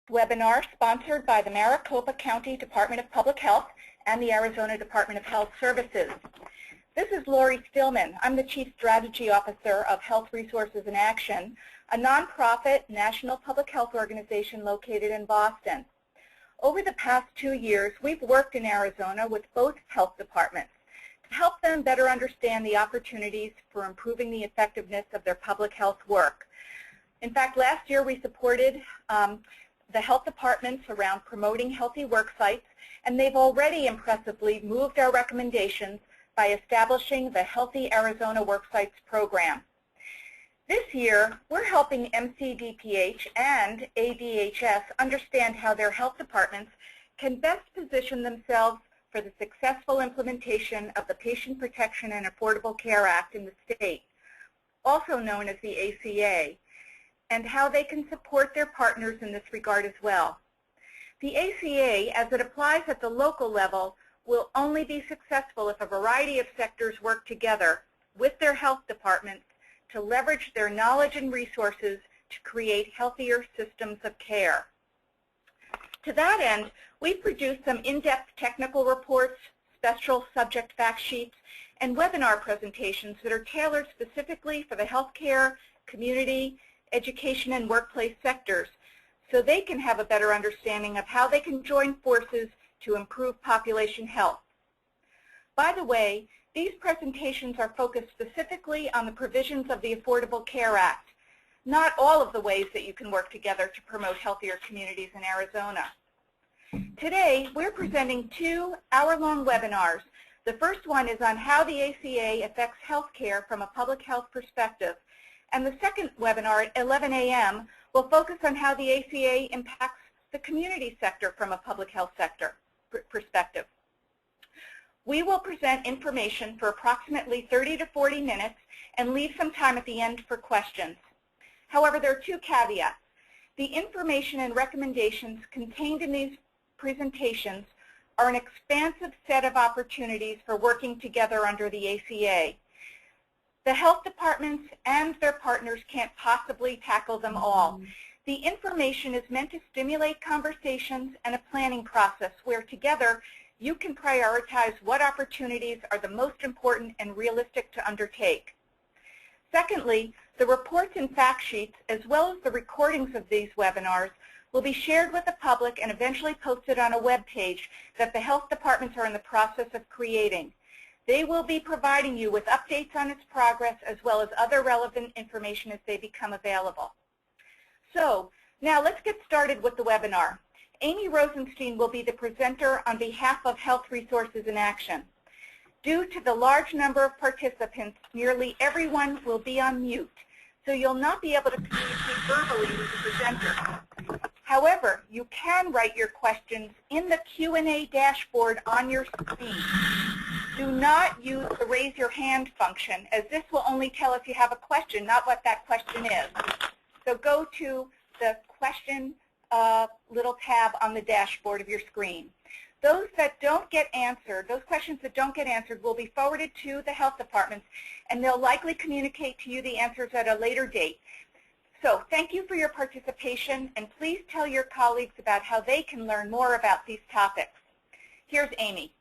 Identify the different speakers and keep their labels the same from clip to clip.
Speaker 1: webinar sponsored by the Maricopa County Department of Public Health and the Arizona Department of Health Services. This is Lori Stillman. I'm the Chief Strategy Officer of Health Resources in Action, a nonprofit national public health organization located in Boston. Over the past 2 years, we've worked in Arizona with both health departments to help them better understand the opportunities for improving the effectiveness of their public health work. In fact, last year we supported the health departments around promoting healthy work sites, and they've already impressively moved our recommendations by establishing the Healthy Arizona Work Sites program. This year, we're helping MCDPH and ADHS understand how their health departments can best position themselves for the successful implementation of the Patient Protection and Affordable Care Act in the state, also known as the ACA, and how they can support their partners in this regard as well. The ACA, as it applies at the local level, will only be successful if a variety of sectors work together with their health departments to leverage their knowledge and resources to create healthier systems of care. To that end, we've produced some in-depth technical reports, special subject fact sheets, and webinar presentations that are tailored specifically for the healthcare, community, education, and workplace sectors, so they can have a better understanding of how they can join forces to improve population health. By the way, these presentations are focused specifically on the provisions of the Affordable Care Act, not all of the ways that you can work together to promote healthier communities in Arizona. Today, we're presenting 2 hour-long webinars. The first one is on how the ACA affects healthcare from a public health perspective, and the second webinar at 11 a.m. will focus on how the ACA impacts the community sector from a public health sector perspective. We will present information for approximately 30 to 40 minutes and leave some time at the end for questions. However, there are 2 caveats. The information and recommendations contained in these presentations are an expansive set of opportunities for working together under the ACA. The health departments and their partners can't possibly tackle them all. The information is meant to stimulate conversations and a planning process where together you can prioritize what opportunities are the most important and realistic to undertake. Secondly, the reports and fact sheets, as well as the recordings of these webinars, will be shared with the public and eventually posted on a web page that the health departments are in the process of creating. They will be providing you with updates on its progress as well as other relevant information as they become available. So now let's get started with the webinar. Amy Rosenstein will be the presenter on behalf of Health Resources in Action. Due to the large number of participants, nearly everyone will be on mute, so you'll not be able to communicate verbally with the presenter. However, you can write your questions in the Q&A dashboard on your screen. Do not use the raise your hand function, as this will only tell if you have a question, not what that question is. So go to the question little tab on the dashboard of your screen. Those that don't get answered, those questions that don't get answered will be forwarded to the health departments, and they'll likely communicate to you the answers at a later date. So thank you for your participation, and please tell your colleagues about how they can learn more about these topics. Here's Amy.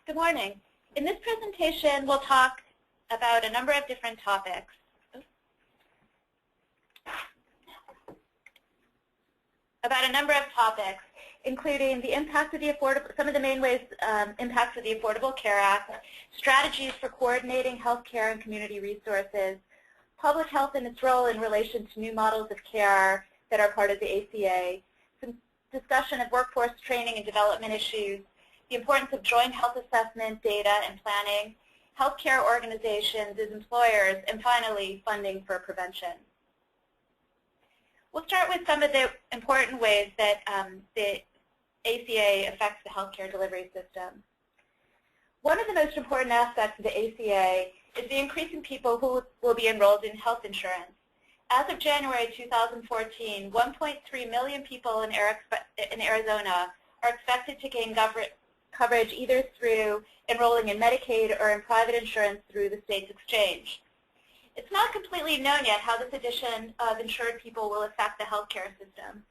Speaker 2: Good morning. In this presentation, we'll talk about a number of different topics. Including the impact of the some of the main ways impacts of the Affordable Care Act, strategies for coordinating healthcare and community resources, public health and its role in relation to new models of care that are part of the ACA, some discussion of workforce training and development issues, the importance of joint health assessment, data, and planning, healthcare organizations as employers, and finally, funding for prevention. We'll start with some of the important ways that the ACA affects the healthcare delivery system. One of the most important aspects of the ACA is the increase in people who will be enrolled in health insurance. As of January 2014, 1.3 million people in Arizona are expected to gain coverage either through enrolling in Medicaid or in private insurance through the state's exchange. It's not completely known yet how this addition of insured people will affect the healthcare system,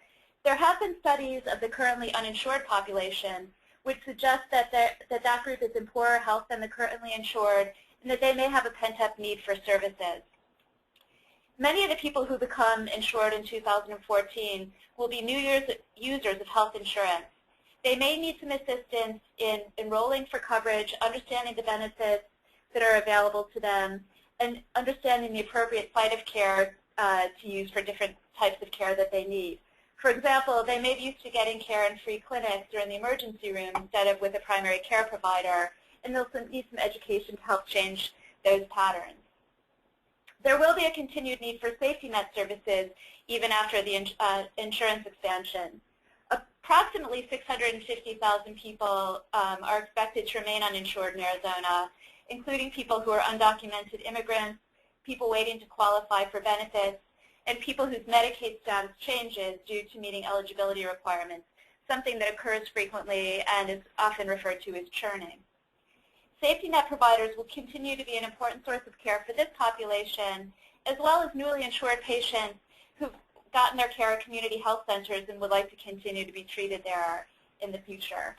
Speaker 2: There have been studies of the currently uninsured population which suggest that that group is in poorer health than the currently insured and that they may have a pent-up need for services. Many of the people who become insured in 2014 will be new users of health insurance. They may need some assistance in enrolling for coverage, understanding the benefits that are available to them, and understanding the appropriate site of care to use for different types of care that they need. For example, they may be used to getting care in free clinics or in the emergency room instead of with a primary care provider, and they'll need some education to help change those patterns. There will be a continued need for safety net services even after the insurance expansion. Approximately 650,000 people are expected to remain uninsured in Arizona, including people who are undocumented immigrants, people waiting to qualify for benefits, and people whose Medicaid status changes due to meeting eligibility requirements, something that occurs frequently and is often referred to as churning. Safety net providers will continue to be an important source of care for this population, as well as newly insured patients who've gotten their care at community health centers and would like to continue to be treated there in the future.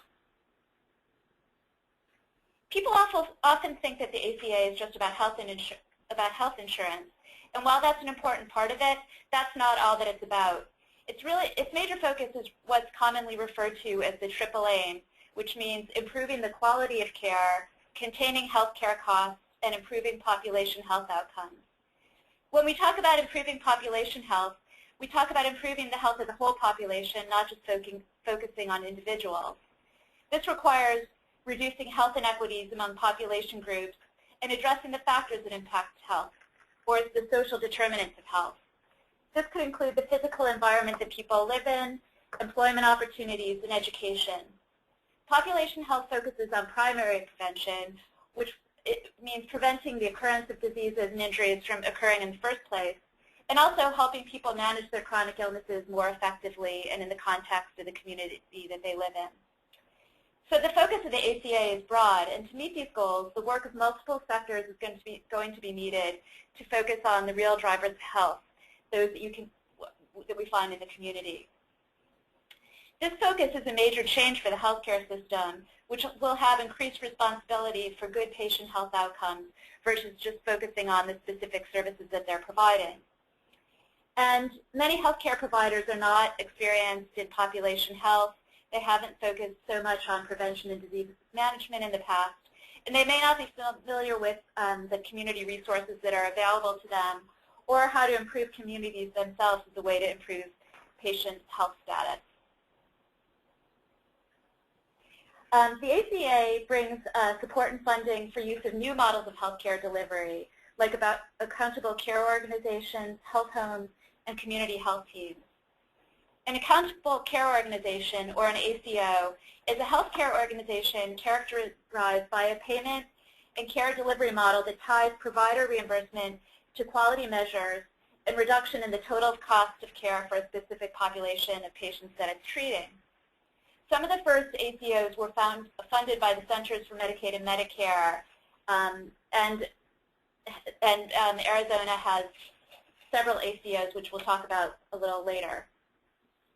Speaker 2: People often think that the ACA is just about health insurance, and while that's an important part of it, that's not all that it's about. Its major focus is what's commonly referred to as the triple aim, which means improving the quality of care, containing health care costs, and improving population health outcomes. When we talk about improving population health, we talk about improving the health of the whole population, not just focusing on individuals. This requires reducing health inequities among population groups and addressing the factors that impact health, or the social determinants of health. This could include the physical environment that people live in, employment opportunities, and education. Population health focuses on primary prevention, which means preventing the occurrence of diseases and injuries from occurring in the first place, and also helping people manage their chronic illnesses more effectively and in the context of the community that they live in. So the focus of the ACA is broad, and to meet these goals, the work of multiple sectors is going to be needed to focus on the real drivers of health, those that we find in the community. This focus is a major change for the healthcare system, which will have increased responsibility for good patient health outcomes versus just focusing on the specific services that they're providing. And many healthcare providers are not experienced in population health. They haven't focused so much on prevention and disease management in the past, and they may not be familiar with the community resources that are available to them or how to improve communities themselves as a way to improve patient health status. The ACA brings support and funding for use of new models of healthcare delivery, like about accountable care organizations, health homes, and community health teams. An accountable care organization, or an ACO, is a healthcare organization characterized by a payment and care delivery model that ties provider reimbursement to quality measures and reduction in the total cost of care for a specific population of patients that it's treating. Some of the first ACOs were funded by the Centers for Medicaid and Medicare, and Arizona has several ACOs, which we'll talk about a little later.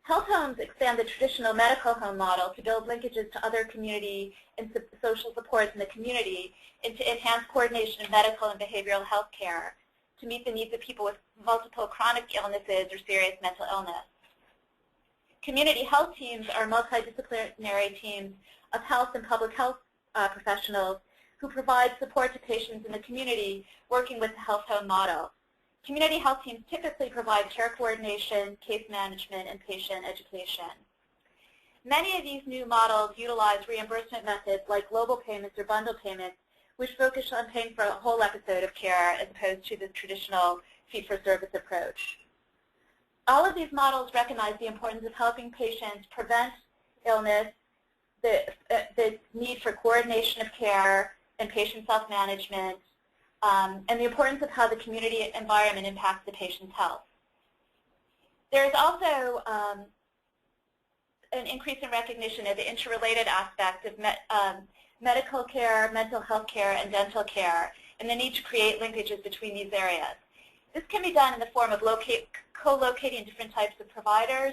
Speaker 2: Health homes expand the traditional medical home model to build linkages to other community and social supports in the community and to enhance coordination of medical and behavioral health care to meet the needs of people with multiple chronic illnesses or serious mental illness. Community health teams are multidisciplinary teams of health and public health professionals who provide support to patients in the community working with the health home model. Community health teams typically provide care coordination, case management, and patient education. Many of these new models utilize reimbursement methods like global payments or bundle payments, which focus on paying for a whole episode of care as opposed to the traditional fee-for-service approach. All of these models recognize the importance of helping patients prevent illness, the need for coordination of care and patient self-management, and the importance of how the community environment impacts the patient's health. There is also an increase in recognition of the interrelated aspects of medical care, mental health care, and dental care, and the need to create linkages between these areas. This can be done in the form of co-locating different types of providers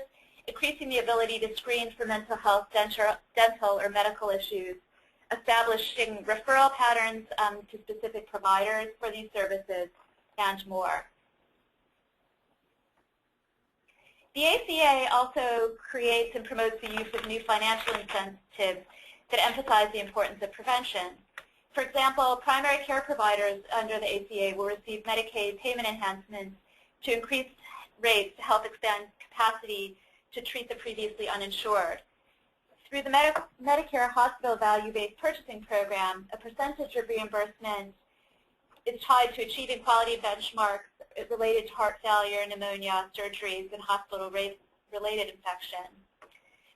Speaker 2: increasing the ability to screen for mental health, dental, or medical issues, establishing referral patterns to specific providers for these services, and more. The ACA also creates and promotes the use of new financial incentives that emphasize the importance of prevention. For example, primary care providers under the ACA will receive Medicaid payment enhancements to increase rates to help expand capacity to treat the previously uninsured. Through the Medicare Hospital Value-Based Purchasing Program, a percentage of reimbursement is tied to achieving quality benchmarks related to heart failure, pneumonia, surgeries, and hospital-related infection.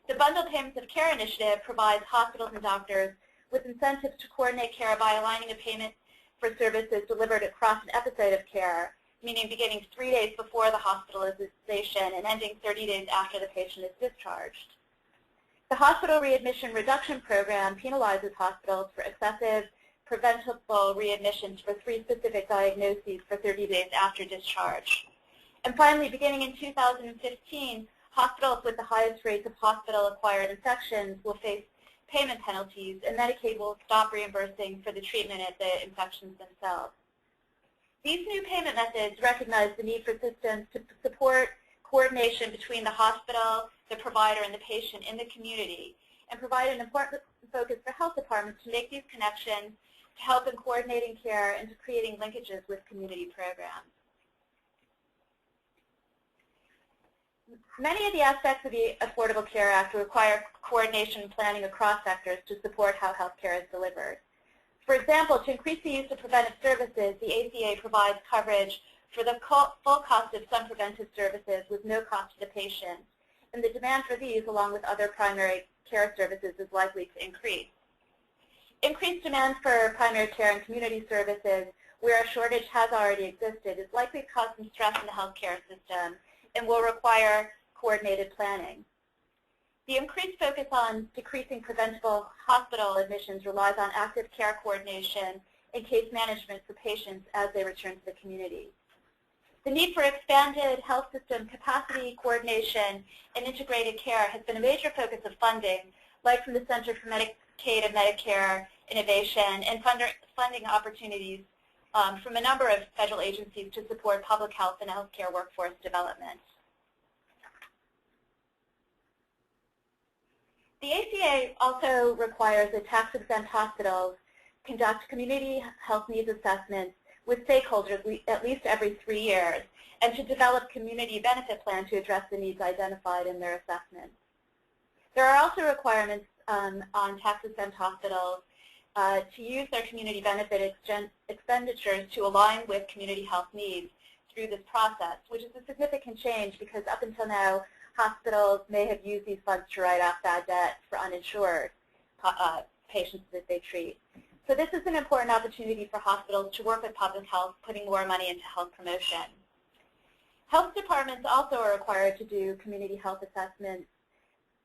Speaker 2: The Bundled Payments of Care initiative provides hospitals and doctors with incentives to coordinate care by aligning a payment for services delivered across an episode of care, meaning beginning 3 days before the hospitalization and ending 30 days after the patient is discharged. The Hospital Readmission Reduction Program penalizes hospitals for excessive preventable readmissions for 3 specific diagnoses for 30 days after discharge. And finally, beginning in 2015, hospitals with the highest rates of hospital-acquired infections will face payment penalties, and Medicaid will stop reimbursing for the treatment of the infections themselves. These new payment methods recognize the need for systems to support coordination between the hospital, the provider, and the patient in the community, and provide an important focus for health departments to make these connections, to help in coordinating care, and to creating linkages with community programs. Many of the aspects of the Affordable Care Act require coordination and planning across sectors to support how health care is delivered. For example, to increase the use of preventive services, the ACA provides coverage for the full cost of some preventive services with no cost to the patient, and the demand for these, along with other primary care services, is likely to increase. Increased demand for primary care and community services, where a shortage has already existed, is likely to cause some stress in the healthcare system and will require coordinated planning. The increased focus on decreasing preventable hospital admissions relies on active care coordination and case management for patients as they return to the community. The need for expanded health system capacity, coordination, and integrated care has been a major focus of funding, like from the Center for Medicaid and Medicare Innovation, and funding opportunities from a number of federal agencies to support public health and healthcare workforce development. The ACA also requires that tax-exempt hospitals conduct community health needs assessments with stakeholders at least every 3 years, and to develop community benefit plans to address the needs identified in their assessments. There are also requirements on tax-exempt hospitals to use their community benefit expenditures to align with community health needs through this process, which is a significant change because up until now, hospitals may have used these funds to write off bad debt for uninsured patients that they treat. So this is an important opportunity for hospitals to work with public health, putting more money into health promotion. Health departments also are required to do community health assessments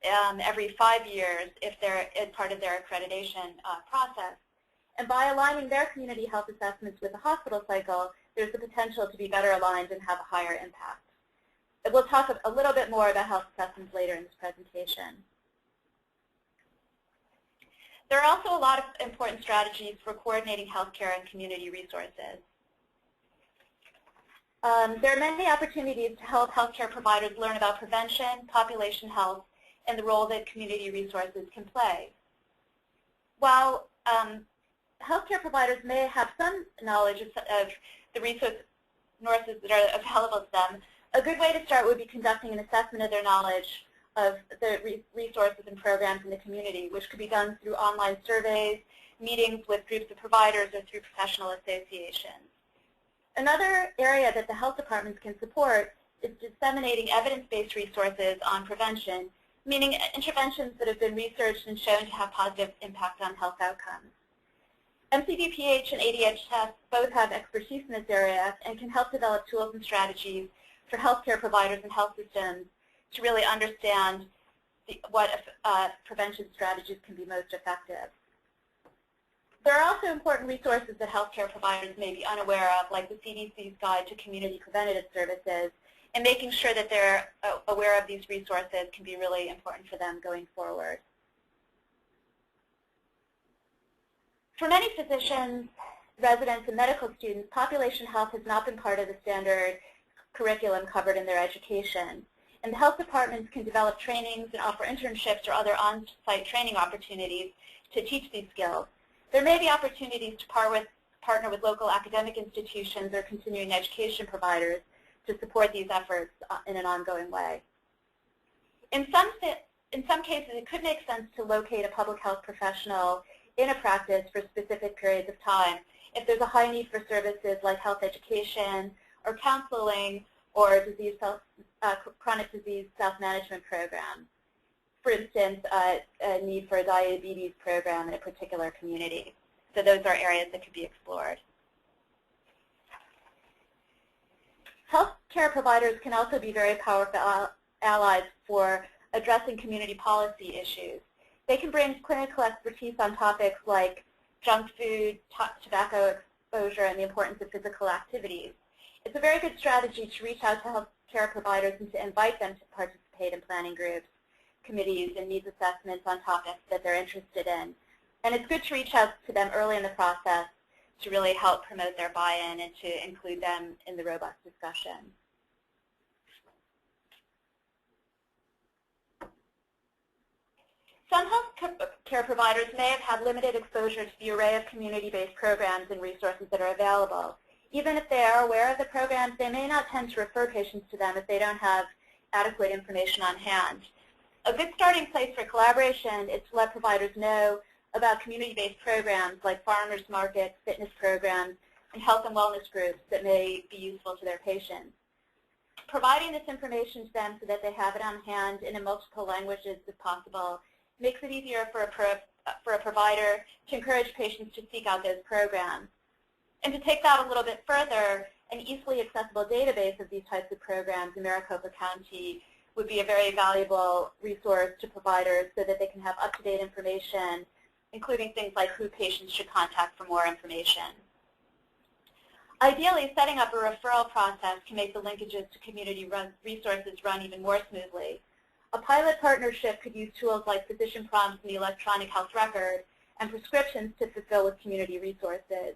Speaker 2: every 5 years if they're as part of their accreditation process. And by aligning their community health assessments with the hospital cycle, there's the potential to be better aligned and have a higher impact. We'll talk a little bit more about health assessments later in this presentation. There are also a lot of important strategies for coordinating healthcare and community resources. There are many opportunities to help healthcare providers learn about prevention, population health, and the role that community resources can play. While healthcare providers may have some knowledge of the resources that are available to them, a good way to start would be conducting an assessment of their knowledge of the resources and programs in the community, which could be done through online surveys, meetings with groups of providers, or through professional associations. Another area that the health departments can support is disseminating evidence-based resources on prevention, meaning interventions that have been researched and shown to have positive impact on health outcomes. MCDPH and ADHS both have expertise in this area and can help develop tools and strategies for healthcare providers and health systems to really understand what prevention strategies can be most effective. There are also important resources that healthcare providers may be unaware of, like the CDC's Guide to Community Preventative Services and making sure that they're aware of these resources can be really important for them going forward. For many physicians, residents, and medical students, population health has not been part of the standard curriculum covered in their education. And the health departments can develop trainings and offer internships or other on-site training opportunities to teach these skills. There may be opportunities to partner with local academic institutions or continuing education providers to support these efforts in an ongoing way. In some cases, it could make sense to locate a public health professional in a practice for specific periods of time if there's a high need for services like health education or counseling or chronic disease self-management programs. For instance, a need for a diabetes program in a particular community. So those are areas that could be explored. Healthcare providers can also be very powerful allies for addressing community policy issues. They can bring clinical expertise on topics like junk food, tobacco exposure, and the importance of physical activities. It's a very good strategy to reach out to healthcare providers and to invite them to participate in planning groups, committees, and needs assessments on topics that they're interested in. And it's good to reach out to them early in the process to really help promote their buy-in and to include them in the robust discussion. Some healthcare providers may have had limited exposure to the array of community-based programs and resources that are available. Even if they are aware of the programs, they may not tend to refer patients to them if they don't have adequate information on hand. A good starting place for collaboration is to let providers know about community-based programs like farmers markets, fitness programs, and health and wellness groups that may be useful to their patients. Providing this information to them so that they have it on hand and in multiple languages if possible makes it easier for a provider to encourage patients to seek out those programs. And to take that a little bit further, an easily accessible database of these types of programs in Maricopa County would be a very valuable resource to providers so that they can have up-to-date information, including things like who patients should contact for more information. Ideally, setting up a referral process can make the linkages to community resources run even more smoothly. A pilot partnership could use tools like physician prompts in the electronic health record and prescriptions to fulfill with community resources.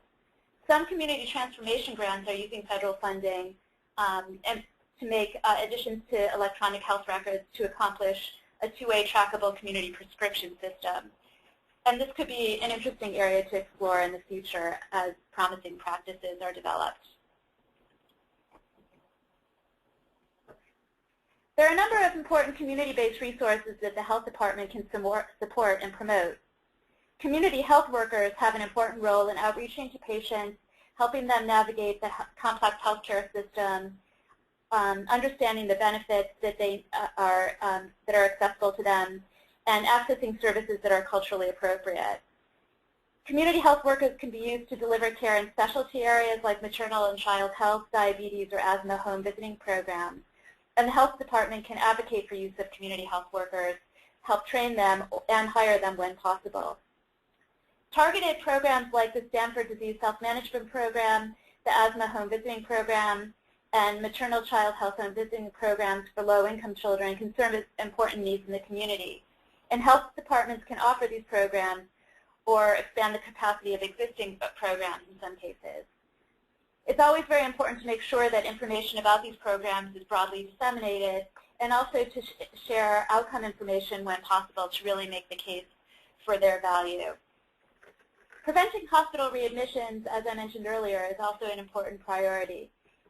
Speaker 2: Some community transformation grants are using federal funding and to make additions to electronic health records to accomplish a two-way trackable community prescription system. And this could be an interesting area to explore in the future as promising practices are developed. There are a number of important community-based resources that the health department can support and promote. Community health workers have an important role in outreaching to patients, helping them navigate the complex healthcare system, understanding the benefits that are accessible to them, and accessing services that are culturally appropriate. Community health workers can be used to deliver care in specialty areas like maternal and child health, diabetes, or asthma home visiting programs. And the health department can advocate for use of community health workers, help train them, and hire them when possible. Targeted programs like the Stanford Disease Self-Management Program, the Asthma Home Visiting Program, and maternal child health home visiting programs for low-income children can serve important needs in the community. And health departments can offer these programs or expand the capacity of existing programs in some cases. It's always very important to make sure that information about these programs is broadly disseminated and also to share outcome information when possible to really make the case for their value. Preventing hospital readmissions, as I mentioned earlier, is also an important priority.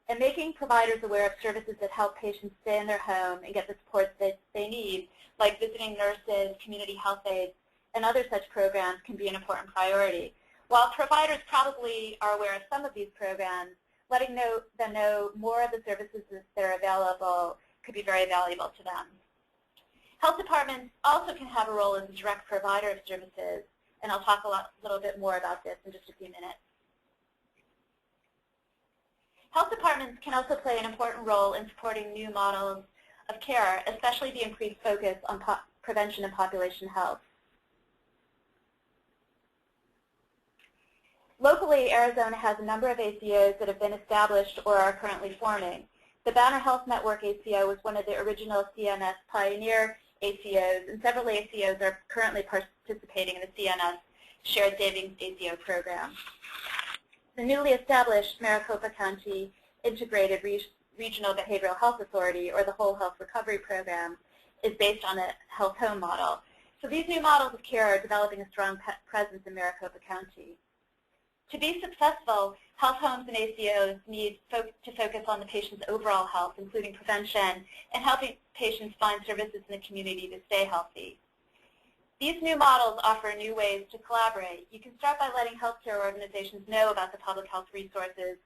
Speaker 2: And making providers aware of services that help patients stay in their home and get the support that they need, like visiting nurses, community health aides, and other such programs can be an important priority. While providers probably are aware of some of these programs, letting them know more of the services that are available could be very valuable to them. Health departments also can have a role as a direct provider of services, and I'll talk a little bit more about this in just a few minutes. Health departments can also play an important role in supporting new models of care, especially the increased focus on prevention and population health. Locally, Arizona has a number of ACOs that have been established or are currently forming. The Banner Health Network ACO was one of the original CMS pioneer ACOs, and several ACOs are currently participating in the CMS Shared Savings ACO program. The newly established Maricopa County Integrated Regional Behavioral Health Authority, or the Whole Health Recovery Program, is based on a health home model. So these new models of care are developing a strong presence in Maricopa County. To be successful, health homes and ACOs need to focus on the patient's overall health, including prevention, and helping patients find services in the community to stay healthy. These new models offer new ways to collaborate. You can start by letting healthcare organizations know about the public health resources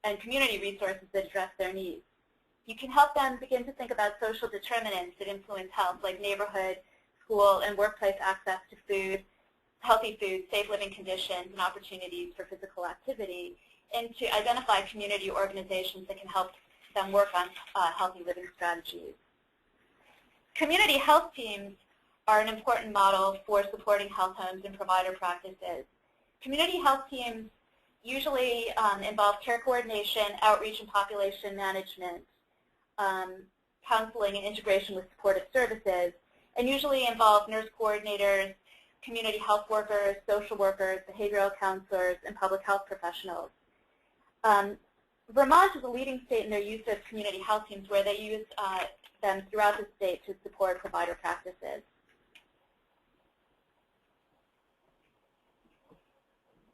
Speaker 2: and community resources that address their needs. You can help them begin to think about social determinants that influence health, like neighborhood, school, and workplace access to food, healthy food, safe living conditions, and opportunities for physical activity, and to identify community organizations that can help them work on healthy living strategies. Community health teams are an important model for supporting health homes and provider practices. Community health teams usually involve care coordination, outreach and population management, counseling and integration with supportive services, and usually involve nurse coordinators, community health workers, social workers, behavioral counselors, and public health professionals. Vermont is a leading state in their use of community health teams, where they use them throughout the state to support provider practices.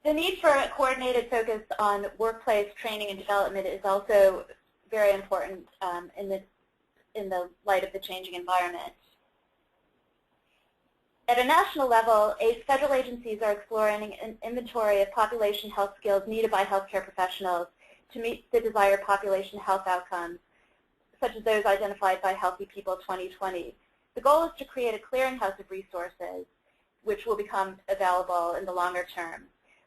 Speaker 2: The need for a coordinated focus on workplace training and development is also very important in the light of the changing environment. At a national level, federal agencies are exploring an inventory of population health skills needed by healthcare professionals to meet the desired population health outcomes, such as those identified by Healthy People 2020. The goal is to create a clearinghouse of resources, which will become available in the longer term.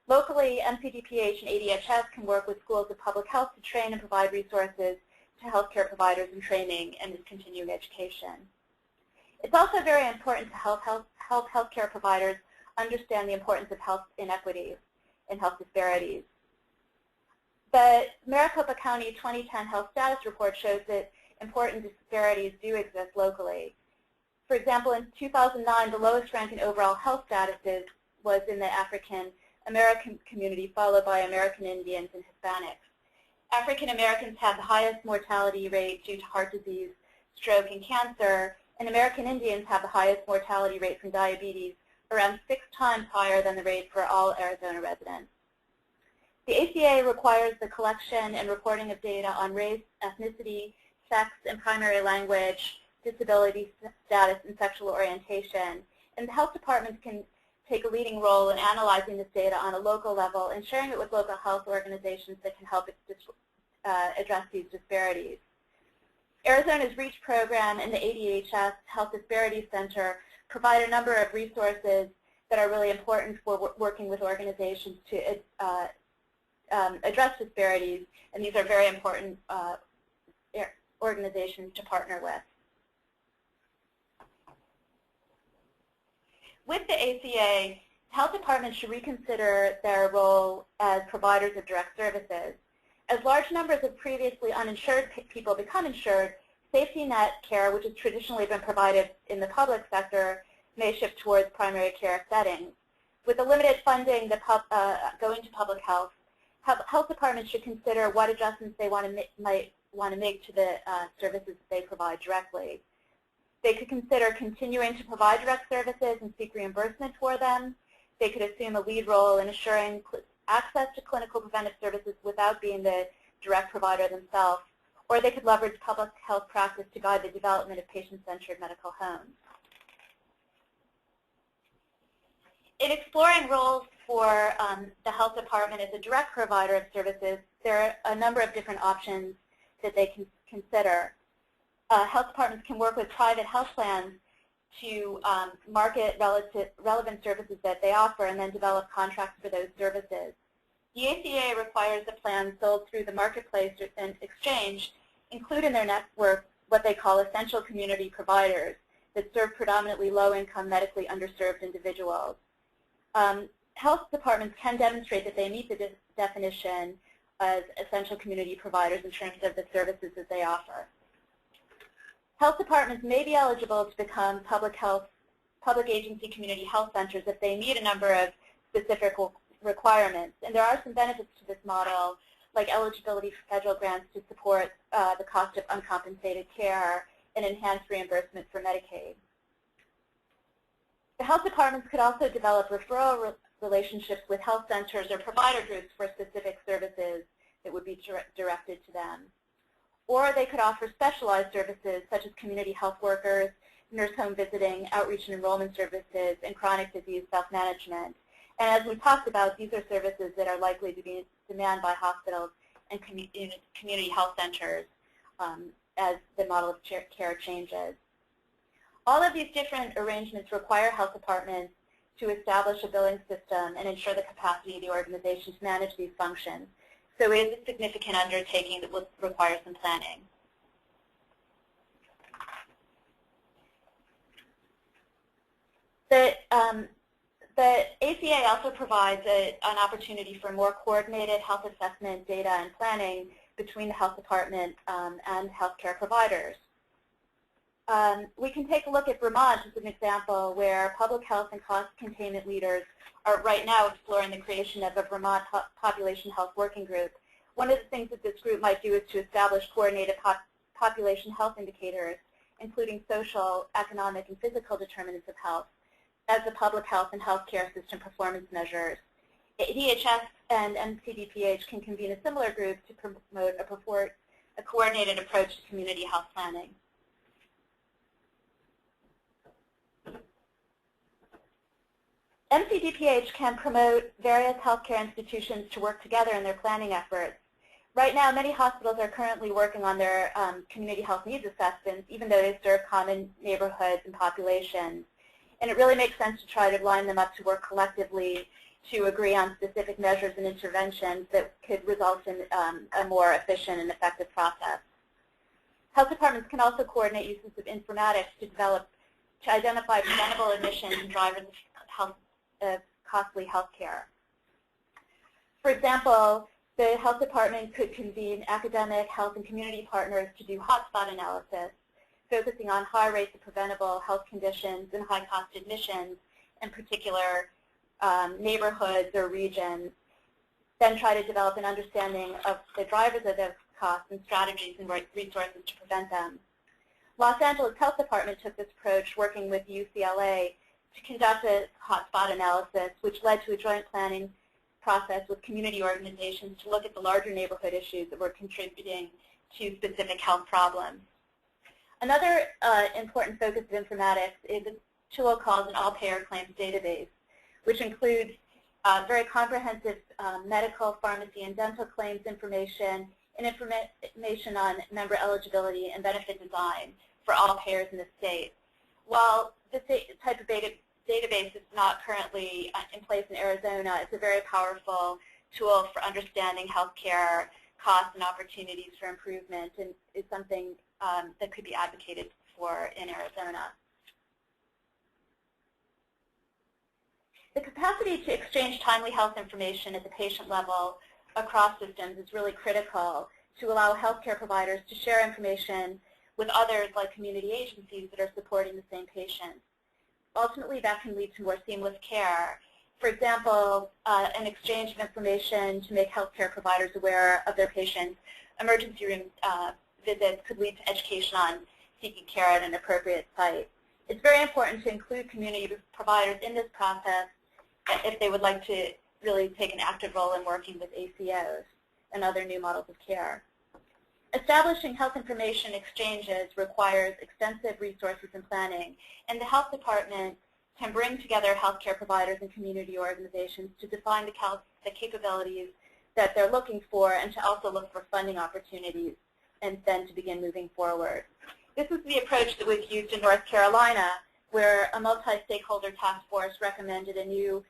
Speaker 2: Locally, MCDPH and ADHS can work with schools of public health to train and provide resources to healthcare providers in training and continuing education. It's also very important to help healthcare providers understand the importance of health inequities and health disparities. The Maricopa County 2010 Health Status Report shows that important disparities do exist locally. For example, in 2009, the lowest rank in overall health statuses was in the African American community, followed by American Indians and Hispanics. African Americans have the highest mortality rate due to heart disease, stroke, and cancer, and American Indians have the highest mortality rate from diabetes, around 6 times higher than the rate for all Arizona residents. The ACA requires the collection and reporting of data on race, ethnicity, sex, and primary language, disability status, and sexual orientation, and the health departments can take a leading role in analyzing this data on a local level and sharing it with local health organizations that can help address these disparities. Arizona's REACH program and the ADHS Health Disparities Center provide a number of resources that are really important for working with organizations to address disparities, and these are very important organizations to partner with. With the ACA, health departments should reconsider their role as providers of direct services. As large numbers of previously uninsured people become insured, safety net care, which has traditionally been provided in the public sector, may shift towards primary care settings. With the limited funding going to public health, health departments should consider what adjustments they might want to make to the services that they provide directly. They could consider continuing to provide direct services and seek reimbursement for them. They could assume a lead role in assuring access to clinical preventive services without being the direct provider themselves, or they could leverage public health practice to guide the development of patient-centered medical homes. In exploring roles for the health department as a direct provider of services, there are a number of different options that they can consider. Health departments can work with private health plans to market relevant services that they offer and then develop contracts for those services. The ACA requires the plans sold through the marketplace and exchange include in their network what they call essential community providers that serve predominantly low-income, medically underserved individuals. Health departments can demonstrate that they meet the definition as essential community providers in terms of the services that they offer. Health departments may be eligible to become public agency community health centers if they meet a number of specific requirements. And there are some benefits to this model, like eligibility for federal grants to support the cost of uncompensated care and enhanced reimbursement for Medicaid. The health departments could also develop referral relationships with health centers or provider groups for specific services that would be directed to them. Or they could offer specialized services such as community health workers, nurse home visiting, outreach and enrollment services, and chronic disease self-management. And as we talked about, these are services that are likely to be in demand by hospitals and community health centers as the model of care changes. All of these different arrangements require health departments to establish a billing system and ensure the capacity of the organization to manage these functions. So it is a significant undertaking that will require some planning. The ACA also provides an opportunity for more coordinated health assessment data and planning between the health department and healthcare providers. We can take a look at Vermont as an example where public health and cost containment leaders are right now exploring the creation of a Vermont population health working group. One of the things that this group might do is to establish coordinated population health indicators, including social, economic, and physical determinants of health, as the public health and healthcare system performance measures. DHS and MCDPH can convene a similar group to promote a coordinated approach to community health planning. MCDPH can promote various healthcare institutions to work together in their planning efforts. Right now, many hospitals are currently working on their community health needs assessments, even though they serve common neighborhoods and populations. And it really makes sense to try to line them up to work collectively to agree on specific measures and interventions that could result in a more efficient and effective process. Health departments can also coordinate uses of informatics to identify preventable admissions and drivers of costly health care. For example, the health department could convene academic, health, and community partners to do hotspot analysis, focusing on high rates of preventable health conditions and high-cost admissions in particular neighborhoods or regions, then try to develop an understanding of the drivers of those costs and strategies and resources to prevent them. Los Angeles Health Department took this approach working with UCLA to conduct a hotspot analysis, which led to a joint planning process with community organizations to look at the larger neighborhood issues that were contributing to specific health problems. Another important focus of informatics is a tool called an all-payer claims database, which includes very comprehensive medical, pharmacy, and dental claims information and information on member eligibility and benefit design for all payers in the state. While this type of database is not currently in place in Arizona, it's a very powerful tool for understanding healthcare costs and opportunities for improvement, and is something that could be advocated for in Arizona. The capacity to exchange timely health information at the patient level across systems is really critical to allow healthcare providers to share information with others like community agencies that are supporting the same patients. Ultimately, that can lead to more seamless care. For example, an exchange of information to make healthcare providers aware of their patients' emergency room visits could lead to education on seeking care at an appropriate site. It's very important to include community providers in this process if they would like to really take an active role in working with ACOs and other new models of care. Establishing health information exchanges requires extensive resources and planning, and the health department can bring together healthcare providers and community organizations to define the capabilities that they're looking for and to also look for funding opportunities and then to begin moving forward. This is the approach that was used in North Carolina, where a multi-stakeholder task force recommended a new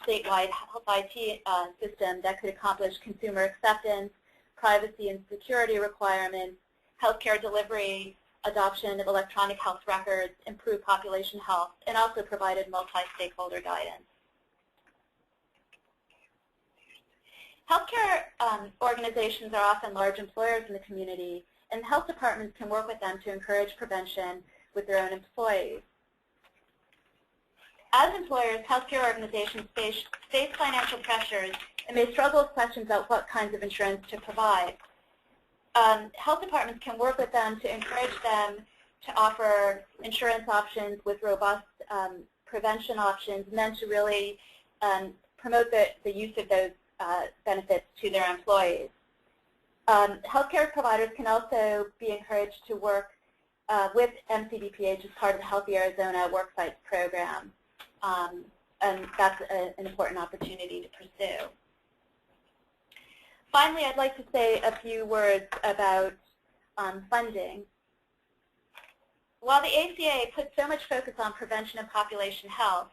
Speaker 2: statewide health IT system that could accomplish consumer acceptance, privacy and security requirements, healthcare delivery, adoption of electronic health records, improve population health, and also provided multi-stakeholder guidance. Healthcare organizations are often large employers in the community, and health departments can work with them to encourage prevention with their own employees. As employers, healthcare organizations face financial pressures and may struggle with questions about what kinds of insurance to provide. Health departments can work with them to encourage them to offer insurance options with robust prevention options, and then to really promote the use of those benefits to their employees. Healthcare providers can also be encouraged to work with MCDPH as part of the Healthy Arizona Worksites program, and that's an important opportunity to pursue. Finally, I'd like to say a few words about funding. While the ACA puts so much focus on prevention and population health,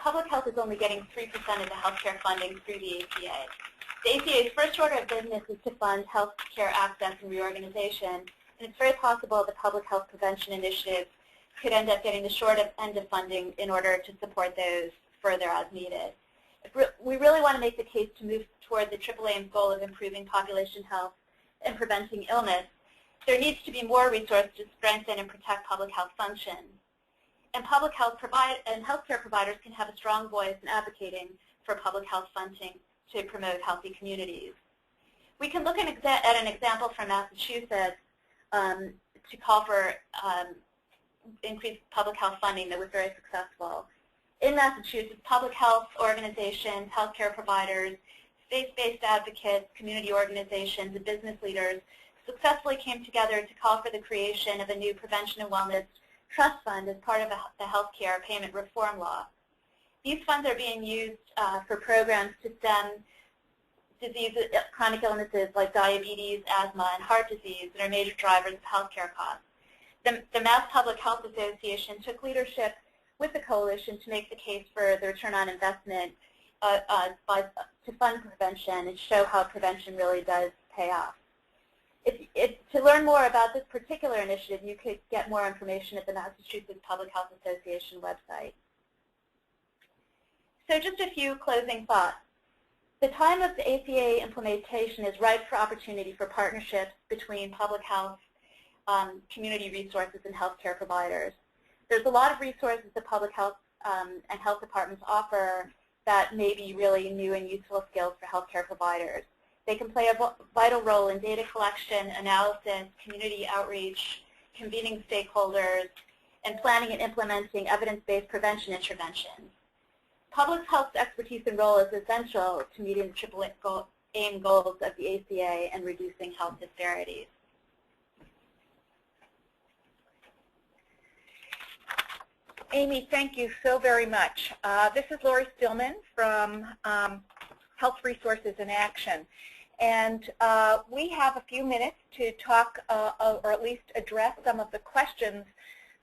Speaker 2: public health is only getting 3% of the healthcare funding through the ACA. The ACA's first order of business is to fund healthcare access and reorganization, and it's very possible the public health prevention initiatives could end up getting the short end of funding in order to support those further as needed. If we really want to make the case to move toward the AAA's goal of improving population health and preventing illness, there needs to be more resources to strengthen and protect public health functions. And public health and healthcare providers can have a strong voice in advocating for public health funding to promote healthy communities. We can look at an example from Massachusetts to call for increased public health funding that was very successful. In Massachusetts, public health organizations, healthcare providers, faith-based advocates, community organizations, and business leaders successfully came together to call for the creation of a new prevention and wellness trust fund as part of the healthcare payment reform law. These funds are being used for programs to stem diseases, chronic illnesses like diabetes, asthma, and heart disease that are major drivers of healthcare costs. The Mass Public Health Association took leadership with the coalition to make the case for the return on investment to fund prevention and show how prevention really does pay off. To learn more about this particular initiative, you could get more information at the Massachusetts Public Health Association website. So just a few closing thoughts. The time of the ACA implementation is ripe for opportunity for partnerships between public health, community resources, and healthcare providers. There's a lot of resources that public health and health departments offer that may be really new and useful skills for healthcare providers. They can play a vital role in data collection, analysis, community outreach, convening stakeholders, and planning and implementing evidence-based prevention interventions. Public health's expertise and role is essential to meeting the AAA goals of the ACA and reducing health disparities.
Speaker 1: Amy, thank you so very much. This is Lori Stillman from Health Resources in Action. And we have a few minutes to talk or at least address some of the questions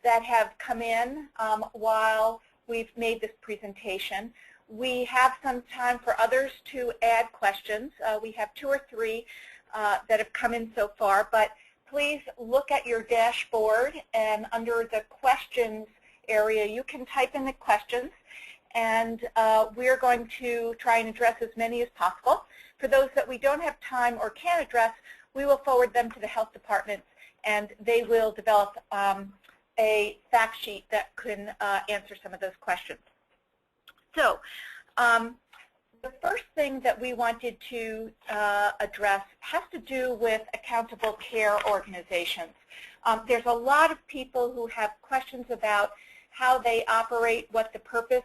Speaker 1: that have come in while we've made this presentation. We have some time for others to add questions. We have 2 or 3 that have come in so far, but please look at your dashboard, and under the questions area you can type in the questions, and we're going to try and address as many as possible. For those that we don't have time or can't address, we will forward them to the health departments, and they will develop a fact sheet that can answer some of those questions. So the first thing that we wanted to address has to do with accountable care organizations. There's a lot of people who have questions about how they operate, what the purpose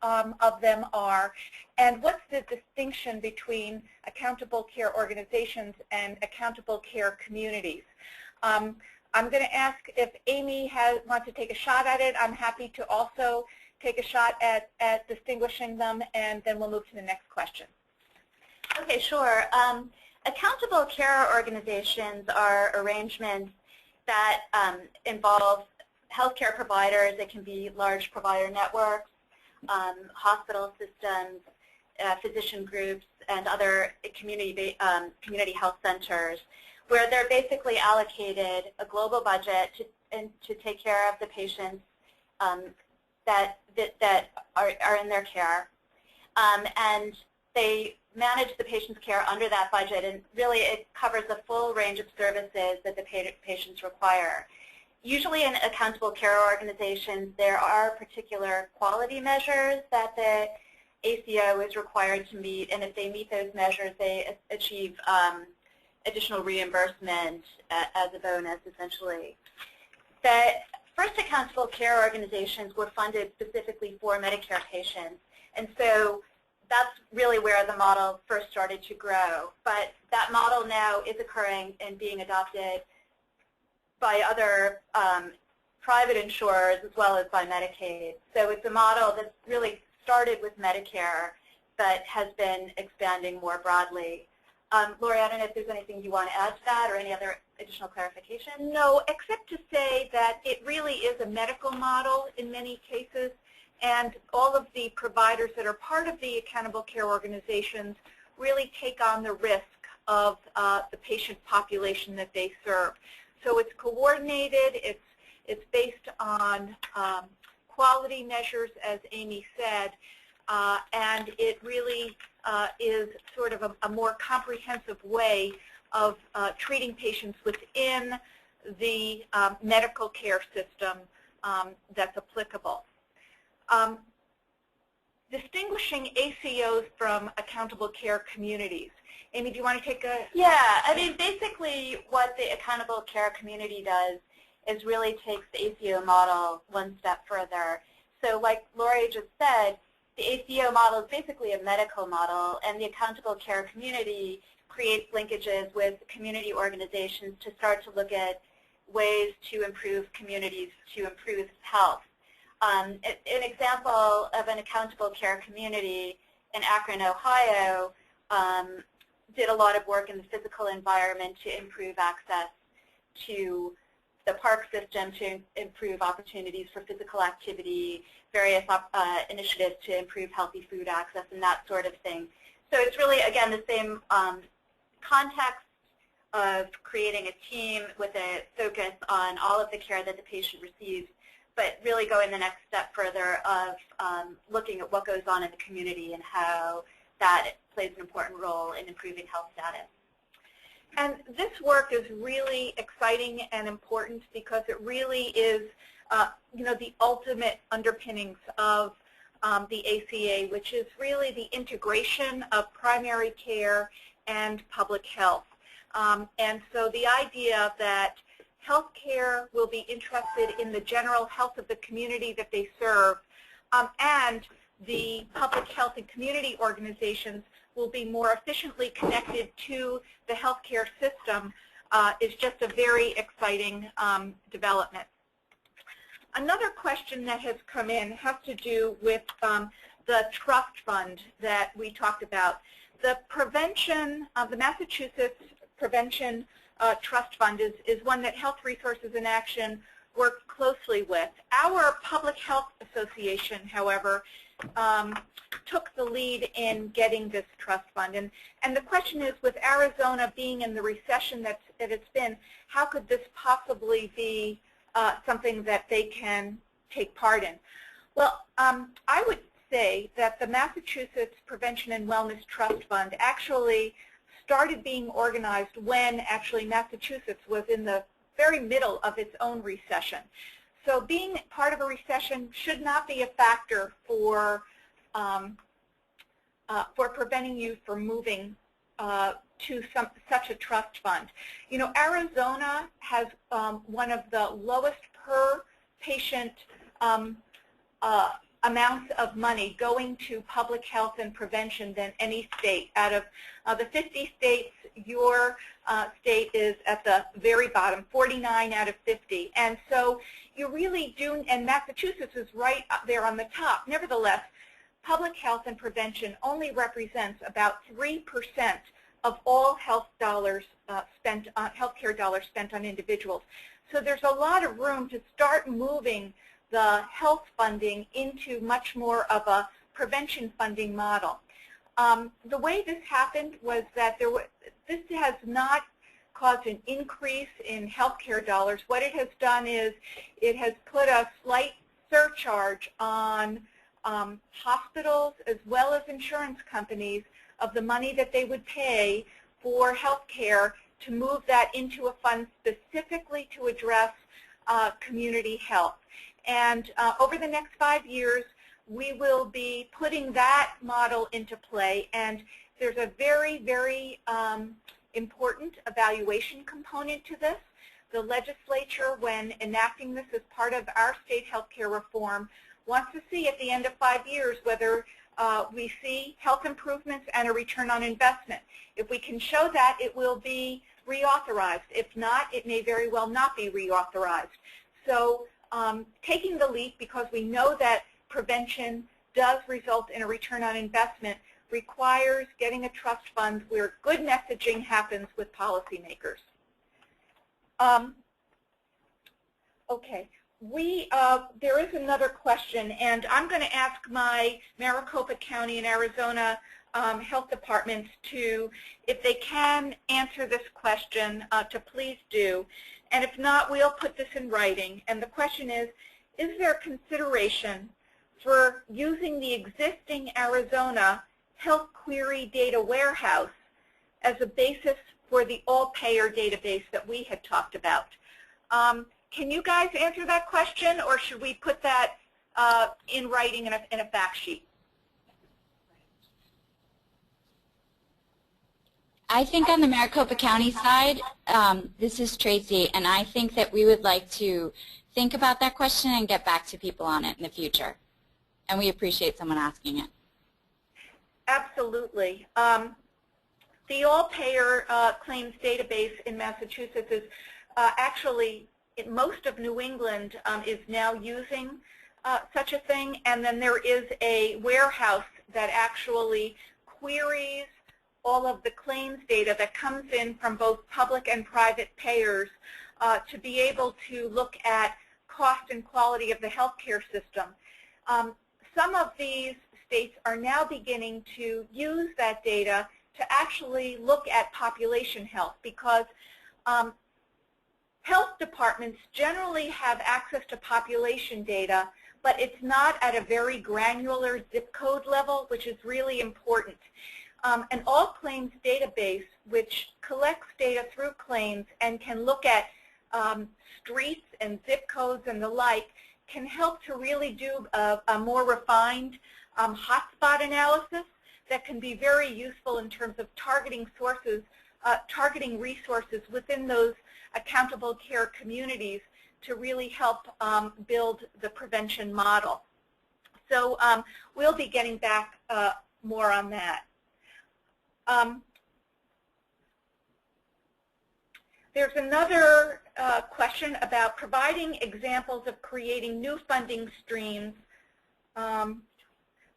Speaker 1: of them are, and what's the distinction between accountable care organizations and accountable care communities. I'm going to ask if Amy wants to take a shot at it. I'm happy to also take a shot at distinguishing them, and then we'll move to the next question.
Speaker 2: Okay, sure. Accountable care organizations are arrangements that involve healthcare providers. It can be large provider networks, hospital systems, physician groups, and other community health centers, where they're basically allocated a global budget to take care of the patients that are in their care. And they manage the patient's care under that budget, and really it covers the full range of services that the patients require. Usually in accountable care organizations, there are particular quality measures that the ACO is required to meet, and if they meet those measures, they achieve additional reimbursement as a bonus, essentially. The first accountable care organizations were funded specifically for Medicare patients, and so that's really where the model first started to grow. But that model now is occurring and being adopted by other private insurers as well as by Medicaid. So it's a model that's really started with Medicare but has been expanding more broadly. Lori, I don't know if there's anything you want to add to that or any other additional clarification?
Speaker 1: No, except to say that it really is a medical model in many cases, and all of the providers that are part of the accountable care organizations really take on the risk of the patient population that they serve. So it's coordinated, it's based on quality measures, as Amy said, and it really is sort of a more comprehensive way of treating patients within the medical care system that's applicable. Distinguishing ACOs from accountable care communities. Amy, do you want to take a...
Speaker 2: Yeah, I mean, basically what the accountable care community does is really takes the ACO model one step further. So like Lori just said, the ACO model is basically a medical model, and the accountable care community creates linkages with community organizations to start to look at ways to improve communities, to improve health. An example of an accountable care community in Akron, Ohio, did a lot of work in the physical environment to improve access to the park system, to improve opportunities for physical activity, various initiatives to improve healthy food access, and that sort of thing. So it's really, again, the same context of creating a team with a focus on all of the care that the patient receives, but really going the next step further of looking at what goes on in the community and how that plays an important role in improving health status.
Speaker 1: And this work is really exciting and important because it really is, you know, the ultimate underpinnings of the ACA, which is really the integration of primary care and public health. And so the idea that healthcare will be interested in the general health of the community that they serve, and the public health and community organizations will be more efficiently connected to the healthcare system is just a very exciting development. Another question that has come in has to do with the trust fund that we talked about. The prevention, the Massachusetts Prevention Trust Fund is one that Health Resources in Action worked closely with. Our Public Health Association, however, took the lead in getting this trust fund. And the question is, with Arizona being in the recession that it's been, how could this possibly be something that they can take part in? Well, I would say that the Massachusetts Prevention and Wellness Trust Fund actually started being organized when actually Massachusetts was in the very middle of its own recession. So being part of a recession should not be a factor for preventing you from moving to such a trust fund. You know, Arizona has one of the lowest per patient amounts of money going to public health and prevention than any state. Out of the 50 states, your state is at the very bottom, 49 out of 50. And so you really do, and Massachusetts is right up there on the top. Nevertheless, public health and prevention only represents about 3% of all health dollars spent on healthcare dollars spent on individuals. So there's a lot of room to start moving the health funding into much more of a prevention funding model. The way this happened was that this has not caused an increase in healthcare dollars. What it has done is it has put a slight surcharge on hospitals as well as insurance companies of the money that they would pay for health care to move that into a fund specifically to address community health. And over the next 5 years, we will be putting that model into play. And there's a very, very important evaluation component to this. The legislature, when enacting this as part of our state health care reform, wants to see at the end of 5 years whether we see health improvements and a return on investment. If we can show that, it will be reauthorized. If not, it may very well not be reauthorized. So taking the leap, because we know that prevention does result in a return on investment, requires getting a trust fund where good messaging happens with policymakers. Okay, there is another question, and I'm going to ask my Maricopa County and Arizona health departments to, if they can answer this question, to please do. And if not, we'll put this in writing. And the question is there consideration for using the existing Arizona health query data warehouse as a basis for the all-payer database that we had talked about? Can you guys answer that question, or should we put that in writing in a fact sheet?
Speaker 3: I think on the Maricopa County side, this is Tracy, and I think that we would like to think about that question and get back to people on it in the future. And we appreciate someone asking it.
Speaker 1: Absolutely. The all-payer claims database in Massachusetts is actually, in most of New England is now using such a thing, and then there is a warehouse that actually queries all of the claims data that comes in from both public and private payers to be able to look at cost and quality of the healthcare system. Some of these states are now beginning to use that data to actually look at population health, because health departments generally have access to population data, but it's not at a very granular zip code level, which is really important. An all-claims database, which collects data through claims and can look at streets and zip codes and the like, can help to really do a more refined hotspot analysis that can be very useful in terms of targeting sources, targeting resources within those accountable care communities to really help build the prevention model. So we'll be getting back more on that. There's another question about providing examples of creating new funding streams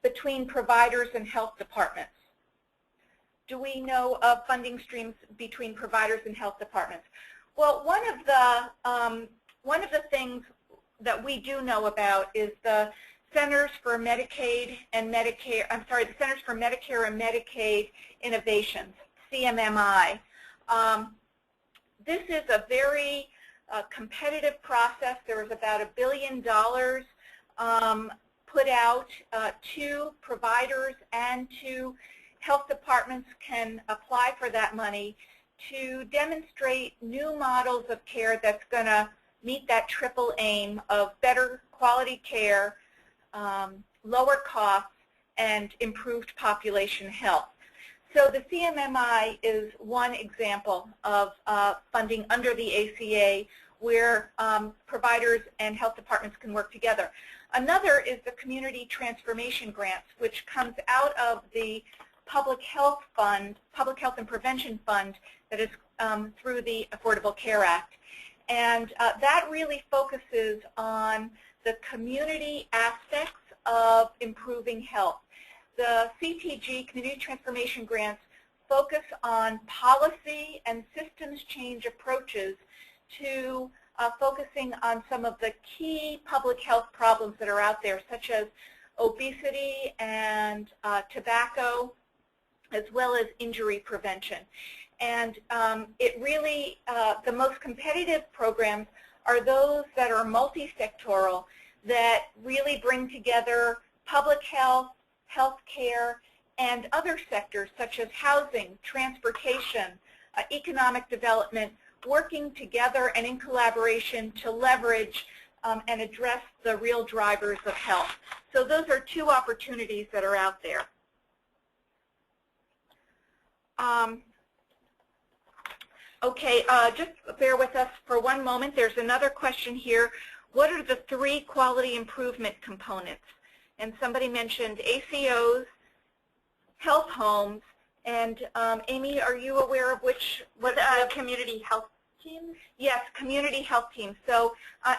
Speaker 1: between providers and health departments. Do we know of funding streams between providers and health departments? Well, one of the things that we do know about is the Centers for Medicaid and Medicare, the Centers for Medicare and Medicaid Innovations, CMMI. This is a very competitive process. There was about $1 billion put out to providers and to health departments can apply for that money to demonstrate new models of care that's going to meet that triple aim of better quality care, lower costs, and improved population health. So the CMMI is one example of funding under the ACA where providers and health departments can work together. Another is the Community Transformation Grants, which comes out of the Public Health Fund, Public Health and Prevention Fund that is through the Affordable Care Act. And that really focuses on the community aspects of improving health. The CTG, Community Transformation Grants, focus on policy and systems change approaches to focusing on some of the key public health problems that are out there, such as obesity and tobacco, as well as injury prevention. And it really, the most competitive programs are those that are multi-sectoral, that really bring together public health, healthcare, and other sectors such as housing, transportation, economic development, working together and in collaboration to leverage and address the real drivers of health. So those are two opportunities that are out there. Okay, just bear with us for one moment. There's another question here. What are the 3 quality improvement components? And somebody mentioned ACOs, health homes, and Amy, are you aware of what
Speaker 2: community health teams?
Speaker 1: Yes, community health teams. So,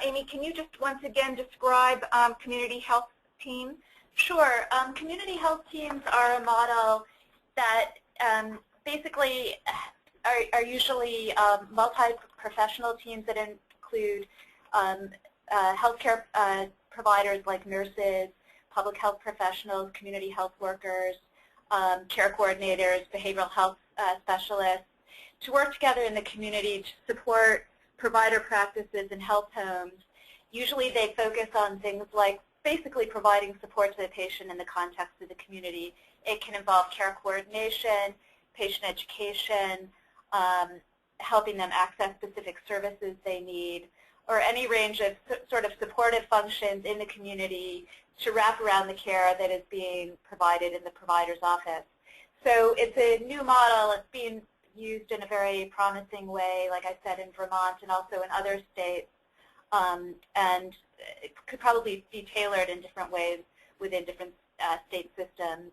Speaker 1: Amy, can you just once again describe community health teams?
Speaker 2: Sure. Community health teams are a model that basically are usually multi-professional teams that include healthcare providers like nurses, public health professionals, community health workers, care coordinators, behavioral health specialists, to work together in the community to support provider practices and health homes. Usually they focus on things like basically providing support to the patient in the context of the community. It can involve care coordination, patient education, helping them access specific services they need, or any range of sort of supportive functions in the community to wrap around the care that is being provided in the provider's office. So it's a new model. It's being used in a very promising way, like I said, in Vermont and also in other states, and it could probably be tailored in different ways within different state systems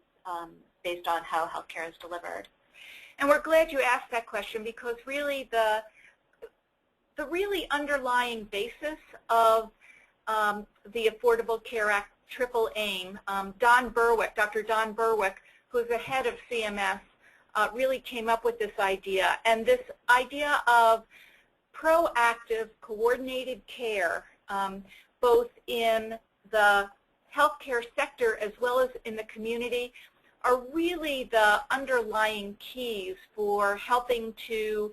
Speaker 2: based on how healthcare is delivered.
Speaker 1: And we're glad you asked that question, because really the really underlying basis of the Affordable Care Act triple aim, Dr. Don Berwick, who's the head of CMS, really came up with this idea. And this idea of proactive, coordinated care, both in the healthcare sector as well as in the community, are really the underlying keys for helping to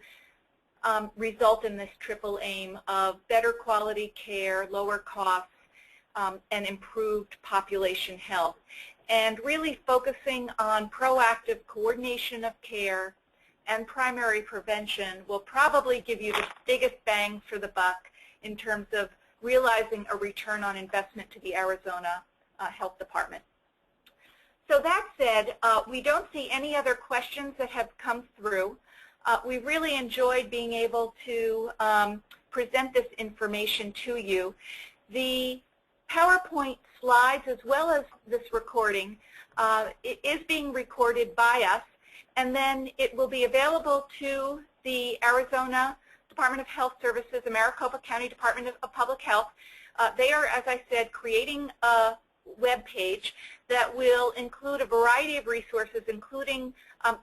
Speaker 1: result in this triple aim of better quality care, lower costs, and improved population health. And really focusing on proactive coordination of care and primary prevention will probably give you the biggest bang for the buck in terms of realizing a return on investment to the Arizona Health Department. So that said, we don't see any other questions that have come through. We really enjoyed being able to present this information to you. The PowerPoint slides, as well as this recording, it is being recorded by us, and then it will be available to the Arizona Department of Health Services, the Maricopa County Department of Public Health. They are, as I said, creating a web page that will include a variety of resources, including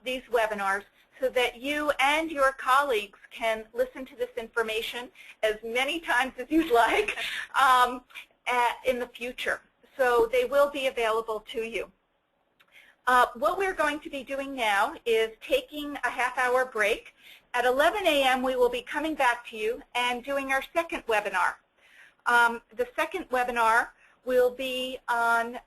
Speaker 1: these webinars, so that you and your colleagues can listen to this information as many times as you'd like in the future. So they will be available to you. What we're going to be doing now is taking a half-hour break. At 11 a.m. we will be coming back to you and doing our second webinar. The second webinar will be on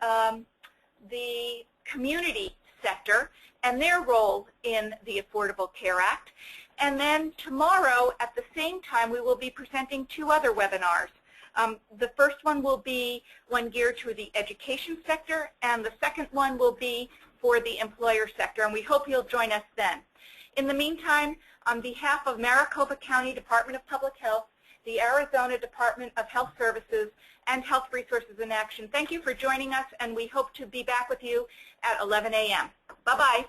Speaker 1: the community sector and their role in the Affordable Care Act. And then tomorrow at the same time we will be presenting 2 other webinars. The first one will be one geared to the education sector, and the second one will be for the employer sector, and we hope you'll join us then. In the meantime, on behalf of Maricopa County Department of Public Health, the Arizona Department of Health Services, and Health Resources in Action, thank you for joining us, and we hope to be back with you at 11 a.m. Bye-bye.